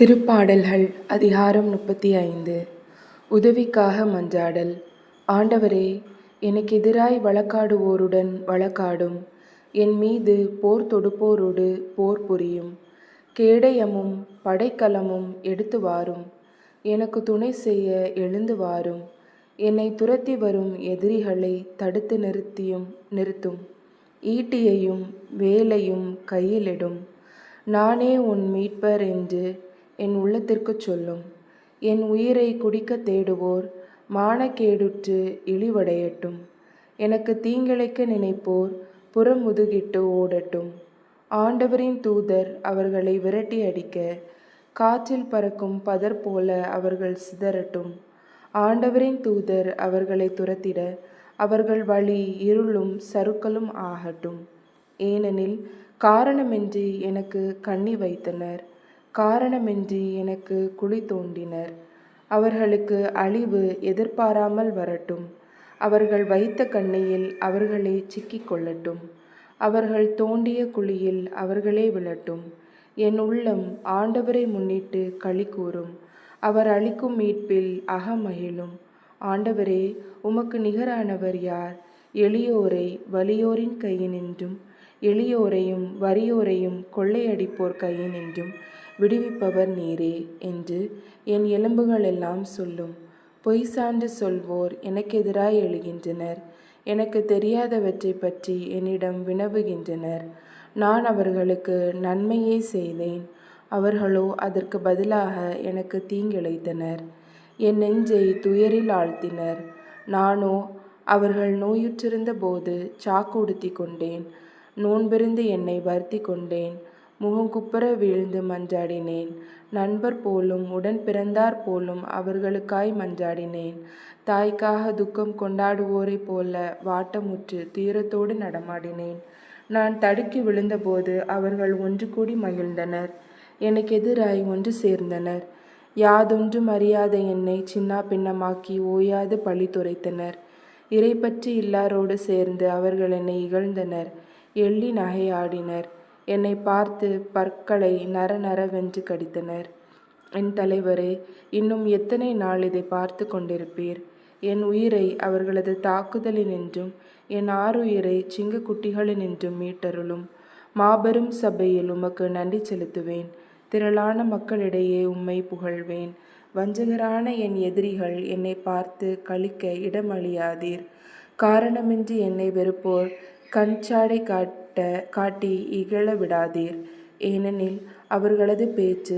திருப்பாடல்கள் அதிகாரம் 35. உதவிக்காக மன்றாடல். ஆண்டவரே, எனக்கு எதிராய் வழக்காடுவோருடன் வழக்காடும். என் மீது போர் தொடுப்போரோடு போர் புரியும். கேடயமும் படைக்கலமும் எடுத்து வாரும். எனக்கு துணை செய்ய எழுந்து வாரும். என்னை துரத்தி வரும் எதிரிகளை தடுத்து நிறுத்தும். ஈட்டியையும் வேலையும் கையிலிடும். நானே உன் மீட்பர் என்று என் உள்ளத்திற்குச் சொல்லும். என் உயிரை குடிக்கத் தேடுவோர் மானக்கேடுற்று இழிவடையட்டும். எனக்கு தீங்கிழைக்க நினைப்போர் புறமுதுகிட்டு ஓடட்டும். ஆண்டவரின் தூதர் அவர்களை விரட்டி அடிக்க, காற்றில் பறக்கும் பதர் போல அவர்கள் சிதறட்டும். ஆண்டவரின் தூதர் அவர்களை துரத்திட, அவர்கள் வழி இருளும் சறுக்கலும் ஆகட்டும். ஏனெனில் காரணமின்றி எனக்கு கண்ணி வைத்தனர், காரணமின்றி எனக்கு குழி தோண்டினர். அவர்களுக்கு அழிவு எதிர்பாராமல் வரட்டும். அவர்கள் வைத்த கண்ணியில் அவர்களே சிக்கிக் கொள்ளட்டும். அவர்கள் தோண்டிய குழியில் அவர்களே விழட்டும். என் உள்ளம் ஆண்டவரை முன்னிட்டு களி கூறும். அவர் அளிக்கும் மீட்பில் அகமகிழும். ஆண்டவரே, உமக்கு நிகரானவர் யார்? எளியோரை வலியோரின் கையினின்றும் எளியோரையும் வறியோரையும் கொள்ளையடிப்போர் கையினின்றும் விடுவிப்பவர் நீரே என்று என் எலும்புகள் எல்லாம் சொல்லும். பொய் சான்று சொல்வோர் எனக்கெதிராய் எழுகின்றனர். எனக்கு தெரியாதவற்றை பற்றி என்னிடம் வினவுகின்றனர். நான் அவர்களுக்கு நன்மையே செய்தேன், அவர்களோ அதற்கு பதிலாக எனக்கு தீங்கிழைத்தனர். என் நெஞ்சை துயரில் ஆழ்த்தினர். நானோ அவர்கள் நோயுற்றிருந்த போது சாக்கு உடுத்தி கொண்டேன். நோன்பிருந்து என்னை வருத்தி கொண்டேன். முகங்குப்புற வீழ்ந்து மன்றாடினேன். நண்பர் போலும் உடன் பிறந்தார் போலும் அவர்களுக்காய் மன்றாடினேன். தாய்க்காக துக்கம் கொண்டாடுவோரைப் போல வாட்டமுற்று துயரத்தோடு நடமாடினேன். நான் தடுக்கி விழுந்தபோது அவர்கள் ஒன்று கூடி மகிழ்ந்தனர். எனக்கு எதிராய் ஒன்று சேர்ந்தனர். யாதொன்றும் அறியாத என்னை சின்னா பின்னமாக்கி ஓயாது பழி துரைத்தனர். இறைப்பற்றி இல்லாரோடு சேர்ந்து அவர்கள் என்னை இகழ்ந்தனர், எள்ளி நகையாடினர். என்னை பார்த்து பற்களை நரநரவென்று கடித்தனர். என் தலைவரே, இன்னும் எத்தனை நாள் இதை பார்த்து கொண்டிருப்பீர்? என் உயிரை அவர்களது தாக்குதலினின்றும் என் ஆருயிரை சிங்கக்குட்டிகளினின்றும் மீட்டருளும். மாபெரும் சபையில் உமக்கு நன்றி செலுத்துவேன். திரளான மக்களிடையே உம்மை புகழ்வேன். வஞ்சகரான என் எதிரிகள் என்னை பார்த்து களிக்க இடமளியாதீர். காரணமின்றி என்னை வெறுப்போர் கண்சாடை காட்டி இகழ விடாதீர். ஏனெனில் அவர்களது பேச்சு